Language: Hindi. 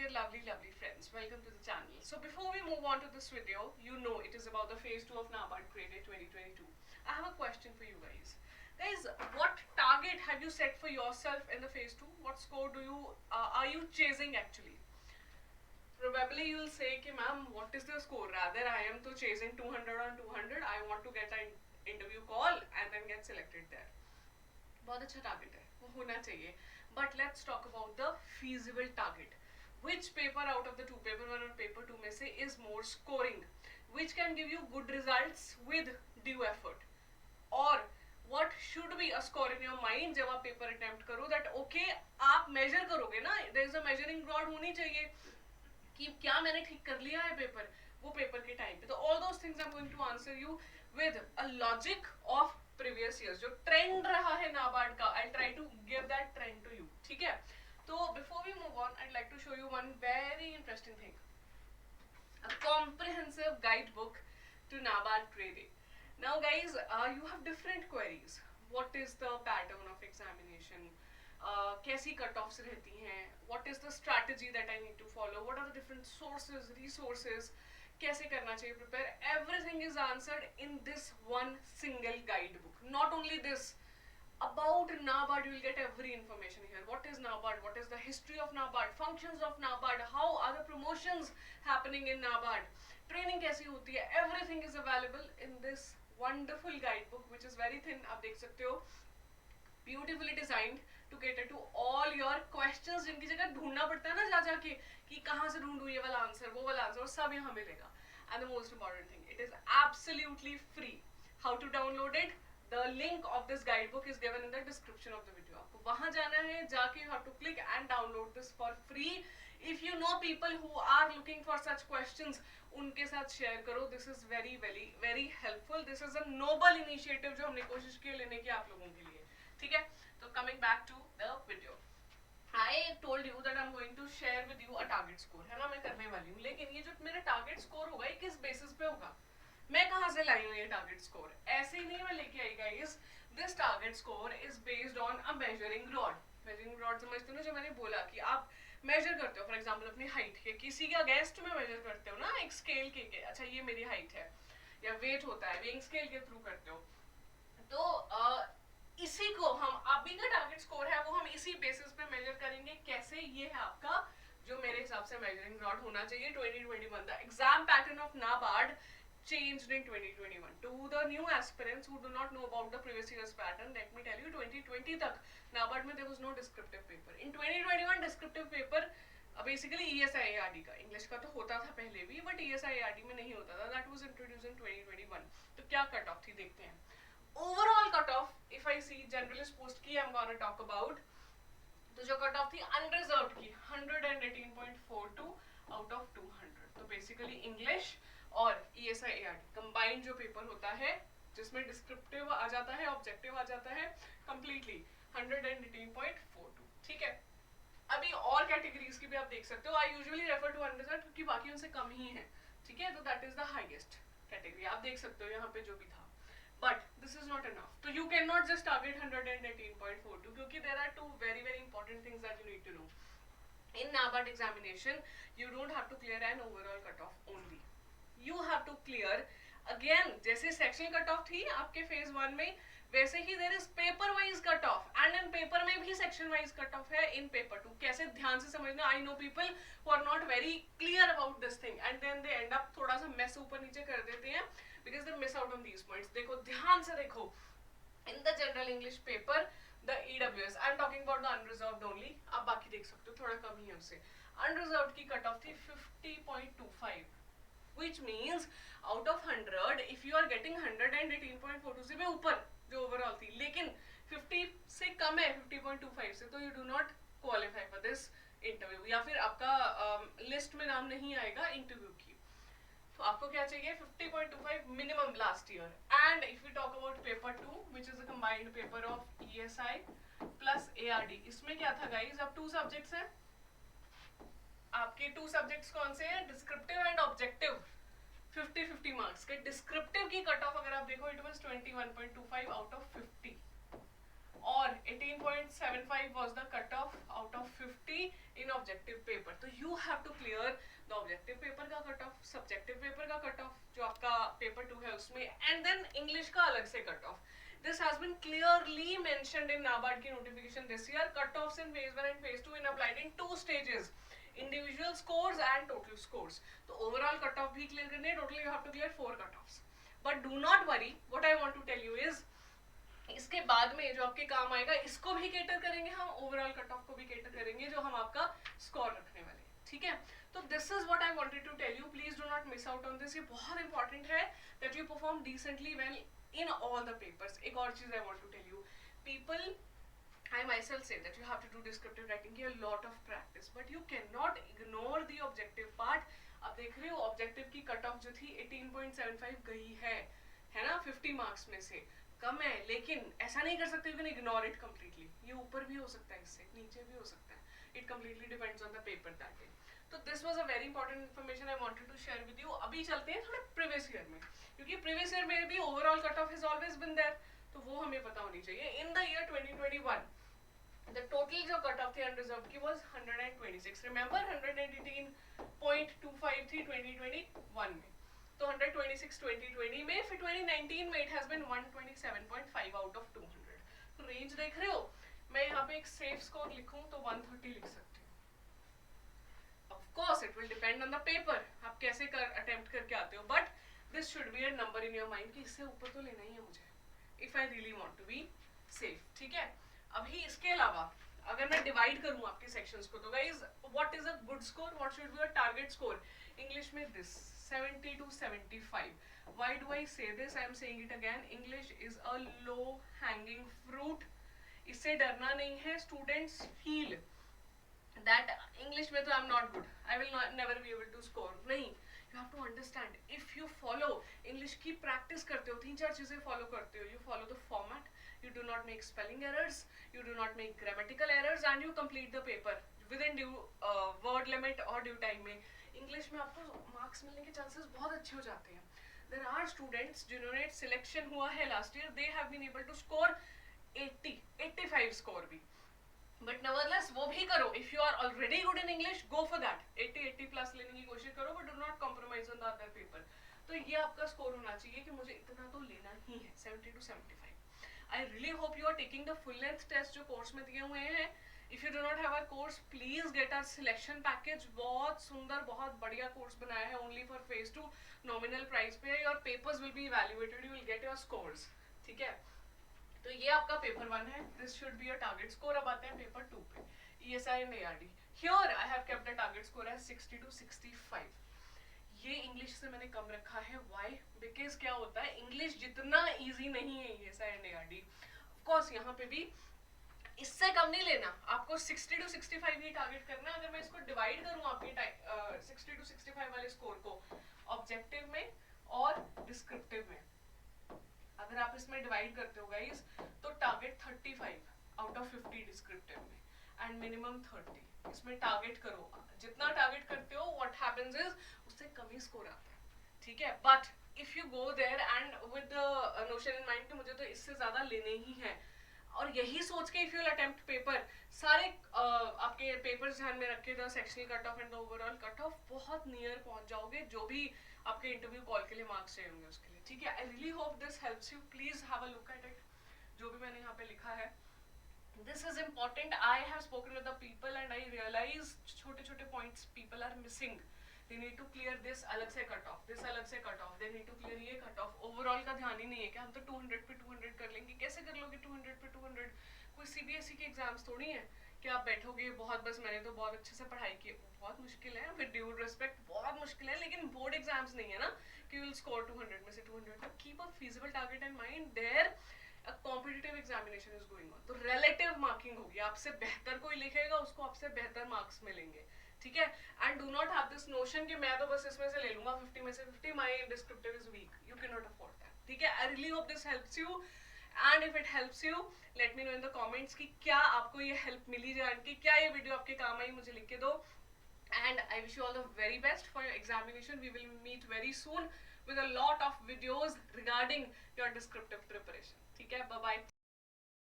dear lovely friends, welcome to the channel. So before we move on to this video, you know it is about the phase 2 of NABARD Grade 2022. I have a question for you guys. Guys, what target have you set for yourself in the phase 2? What score are you chasing actually? Probably you will say कि ma'am, what is the score? Rather, I am to chasing 200 on 200. I want to get an interview call and then get selected there. बहुत अच्छा टारगेट है, वो होना चाहिए. But let's talk about the feasible target. Which paper out of the two, paper 1 और paper 2 में से is more scoring? Which can give you good results with due effort? Or what should be a score in your mind जब आप पेपर अटेम्प्ट करो that okay आप measure करोगे ना, there is a measuring rod होनी चाहिए कि क्या मैंने ठीक कर लिया है पेपर, वो पेपर के टाइम पे. तो all those things I'm going to answer you with a logic of previous years. जो ट्रेंड रहा है नाबार्ड का, I'll try to give that trend to you. ठीक है? तो before we move on, I'd like to show you one very interesting thing. A comprehensive guidebook to NABARD Grade A. Now guys, you have different queries. What is the pattern of examination? कैसी कट ऑफ्स रहती हैं, what is the strategy that I need to follow, what are the different sources, resources, कैसे करना चाहिए prepare, everything is answered in this one single guidebook. Not only this, about NABARD you will get every information here. What is NABARD, what is the history of NABARD, functions of NABARD, how are the promotions happening in NABARD, training कैसी होती है, everything is available in this wonderful guidebook which is very thin. आप देख सकते हो, beautifully designed to cater to all your questions जिनकी जगह ढूंढना पड़ता है ना जा जाके कि कहाँ से ढूंढूं ये वाला आंसर वो वाला आंसर, सब यहाँ मिलेगा. And the most important thing, it is absolutely free. How to download it? The link of this guide book is given in the description of the video. आपको वहां जाना है, जाके you have to click and download this for free. If you know people who are looking for such questions, उनके साथ शेयर करो. This is very very very helpful. This is a noble initiative जो हमने कोशिश की लेने की आप लोगों के लिए. ठीक है, तो coming back to the video, I told you that I am going to share with you a target score, है ना, मैं करने वाली हूँ. लेकिन ये जो मेरा टारगेट स्कोर होगा ये किस बेसिस पे होगा, मैं कहाँ से लाई हूँ ये टारगेट स्कोर? ऐसे ही नहीं मैं लेके आई guys. This target score is based on a measuring rod. Measuring rod समझते हो ना, जो मैंने बोला कि आप मेजर करते हो फॉर एग्जाम्पल अपनी हाइट के, किसी का गेस्ट में मेजर करते हो ना एक स्केल के अच्छा ये मेरी हाइट है, या वेट होता है वेइंग स्केल के थ्रू करते हो. तो इसी को हम अभी का टारगेट स्कोर है वो हम इसी बेसिस पे मेजर करेंगे. कैसे? ये है आपका जो मेरे हिसाब से मेजरिंग रॉड होना चाहिए 2021. The exam pattern of NABARD changed in 2021. To the new aspirants who do not know about the previous year's pattern, let me tell you 2020 तक नाबार्ड में there was no descriptive paper. In 2021 descriptive paper basically ESIARD का, इंग्लिश का तो होता था पहले भी बट ESIARD में नहीं होता था. That was introduced in 2021. तो क्या कट ऑफ थी देखते हैं. Overall cut off, if I see generalist post की I am gonna talk about, तो जो कट ऑफ थी अनरिजर्व्ड की 118.42 आउट ऑफ 200. तो बेसिकली इंग्लिश और ESIARD कंबाइंड जो पेपर होता है जिसमें डिस्क्रिप्टिव आ जाता है, ऑब्जेक्टिव आ जाता है, कंप्लीटली 118.42. ठीक है, अभी और कैटेगरीज की भी आप देख सकते हो. I usually refer to unreserved क्योंकि बाकी उनसे कम ही है. ठीक है, तो that is the highest category. आप देख सकते हो यहाँ पे जो भी था. But this is not enough. So you cannot just target 118.42 क्योंकि there are two very very important things that you need to know. In NABARD examination, you don't have to clear an overall cutoff only. You have to clear again जैसे सेक्शनल कट ऑफ थी आपके फेज 1 में, वैसे ही there is paper wise cut off and in paper में भी सेक्शन वाइज कट ऑफ है इन पेपर 2. कैसे? ध्यान से समझना. I know people who are not very clear about this thing and then they end up थोड़ा सा मेस ऊपर नीचे कर देते हैं because they miss out on these points. देखो ध्यान से देखो, in the general English paper the EWS, I am talking about the unreserved only, आप बाकी देख सकते हो थोड़ा कम ही है उससे. unreserved की कट ऑफ थी 50.25 which means out of 100 if you are getting 118.42 से भी ऊपर जो ओवरऑल थी, लेकिन 50 से कम है 50.25 से, तो you do not qualify for this interview या फिर आपका लिस्ट में नाम नहीं आएगा इंटरव्यू की. तो आपको क्या चाहिए? 50.25 minimum last year. And if you talk about paper 2 which is a combined paper of ESI plus ARD, इसमें क्या था गाइस? अब 2 सब्जेक्ट्स हैं आपके. 2 सब्जेक्ट्स कौन से हैं? Descriptive and objective. 50-50 मार्क्स के. डिस्क्रिप्टिव की कट ऑफ अगर आप देखो इट वाज 21.25 आउट ऑफ 50 और 18.75 was the cut off out of 50 in objective paper, तो you have to clear the objective paper का कट ऑफ, सब्जेक्टिव पेपर का कट ऑफ जो आपका पेपर 2 है उसमें, एंड देन इंग्लिश का अलग से cut off. This has been clearly mentioned in NABARD की notification this year. Cut-offs in phase 1 and phase 2 in applied in 2 stages, individual scores and total scores. तो overall cut-off भी clear करने हैं, total you have to clear 4 cut-offs. But do not worry, what I want to tell you is इसके बाद में जो आपके काम आएगा इसको भी केटर करेंगे हम, ओवरऑल कट ऑफ को भी केटर करेंगे जो हम आपका स्कोर रखने वाले हैं, ठीक है. तो this is what I wanted to tell you, please do not miss out on this. ये बहुत इंपॉर्टेंट है that you perform decently well in all the papers. एक और चीज I want to tell you, people, I myself say that you have to do descriptive writing की a lot of practice, but you cannot ignore the objective part. अब देख रहे हो ऑब्जेक्टिव की कट ऑफ जो थी 18.75 गई है ना, 50 मार्क्स में से कम है, लेकिन ऐसा नहीं कर सकते, you can ignore it completely. ये ऊपर भी हो सकता है, इससे नीचे भी हो सकता है, it completely depends on the paper that day. तो this was a very important information I wanted to share with you. अभी चलते हैं थोड़ा प्रीवियस ईयर में, क्योंकि प्रीवियस ईयर में भी overall cut off has always been there, तो वो हमें पता होनी चाहिए. In the year 2021 the total जो कट ऑफ थी अनरिजर्व्ड की वाज 126. रिमेंबर 118.25 थी 2021 में, तो 126 2020 में, फिर 2019 में it has been 127.5 out of 200. तो रेंज देख रहे हो, मैं यहाँ पे एक सेफ स्कोर लिखूं तो 130 लिख सकती हूँ. Of course, it will depend on the paper. आप कैसे attempt करके आते हो, but this should be a number in your mind कि इससे ऊपर तो लेना ही है मुझे, if I really want to be safe. ठीक है. अभी इसके अलावा अगर मैं divide करूँ आपके sections को, तो guys, what is a good score? What should be a target score? English में this 70 to 75. Why do I say this? I am saying it again. English is a low hanging fruit. इससे डरना नहीं है. Students feel that English में तो I'm not good, I will never be able to score. नहीं, you have to understand, if you follow English की practice करते हो, 3-4 चीजें follow करते हो, you follow the format, you do not make spelling errors, you do not make grammatical errors, and you complete the paper within due word limit और due time में, English में आपको marks मिलने के chances बहुत अच्छे हो जाते हैं. There are students जिन्होंने selection हुआ है last year, they have been able to score 80, 85 score भी. बट nevertheless वो भी करो. If you are already good in English, go for that, 80 plus लेने की कोशिश करो, but do not compromise on the other paper. तो ये आपका स्कोर होना चाहिए कि मुझे इतना तो लेना ही है, 70 to 75. I really hope you are taking the full length test जो कोर्स में दिए हुए हैं. If you do not have our course, please get our selection package. बहुत सुंदर, बहुत बढ़िया कोर्स बनाया है, only for phase 2, nominal price पे. Your papers will be evaluated, you will get your scores. ठीक है. तो ये आपका पेपर 1 है. This should be your target score. अब आते हैं पेपर 2 पे, ESI and ARD. Here I have kept the target score as 60 to 65. ये इंग्लिश से मैंने कम रखा है. व्हाई? बिकॉज क्या होता है, इंग्लिश जितना इजी नहीं है ESI and ARD. Of course यहाँ पे भी इससे कम नहीं लेना, आपको 60 to 65 ही टारगेट करना है. अगर मैं इसको डिवाइड करूँ आपके 60 to 65 वाले स्कोर को ऑब्जेक्टिव में और डिस्क्रिप्टिव में, अगर आप इसमें डिवाइड करते हो गाइस, तो टारगेट 35 आउट ऑफ 50 डिस्क्रिप्टिव में एंड मिनिमम 30. इसमें टारगेट करो, जितना टारगेट करते हो व्हाट हैपेंस इज उससे कम ही स्कोर आता है. ठीक है. But if you go there and with the notion in mind कि मुझे तो इससे ज्यादा लेने ही है, और यही सोच के इफ यू अटेम्प्ट पेपर, सारे आपके पेपर्स ध्यान में रखे, the sectional cut off and the overall cut of, बहुत नियर पहुंच जाओगे जो भी आपके इंटरव्यू कॉल के लिए मार्क्स चाहिए होंगे उसके लिए. ठीक है. आई really hope this helps you. Please have a look at it, जो भी मैंने यहाँ पे लिखा है. This is important. I have spoken with the people and I realize छोटे छोटे points people are missing. They need to clear this अलग से cut off, this अलग से cut off. They need to clear ये cut off. Overall का ध्यान ही नहीं है कि हम तो 200 पे 200 कर लेंगे. कैसे कर लोगे 200 पे 200? कोई CBSE के एग्जाम्स थोड़ी है कि आप बैठोगे बहुत, बस मैंने तो बहुत अच्छे से पढ़ाई की. बहुत मुश्किल है, विद ड्यू रिस्पेक्ट बहुत मुश्किल है, लेकिन बोर्ड एग्जाम्स नहीं है ना कि विल स्कोर 200 में से 200. तो keep a feasible target in mind. There a competitive examination is going on, तो रिलेटिव मार्किंग होगी. आपसे बेहतर कोई लिखेगा, उसको आपसे बेहतर मार्क्स मिलेंगे. ठीक है. And do not have this notion कि मैं तो बस इसमें से ले लूंगा 50 में से 50, my descriptive is weak. You can not afford that. ठीक है. आई really hope this helps you, and if it helps you let me know in the comments कि क्या आपको ये हेल्प मिली, जान कि क्या ये वीडियो आपके काम आई, मुझे लिख के दो. And I wish you all the very best for your examination. We will meet very soon with a lot of videos regarding your descriptive preparation. ठीक है. Bye bye.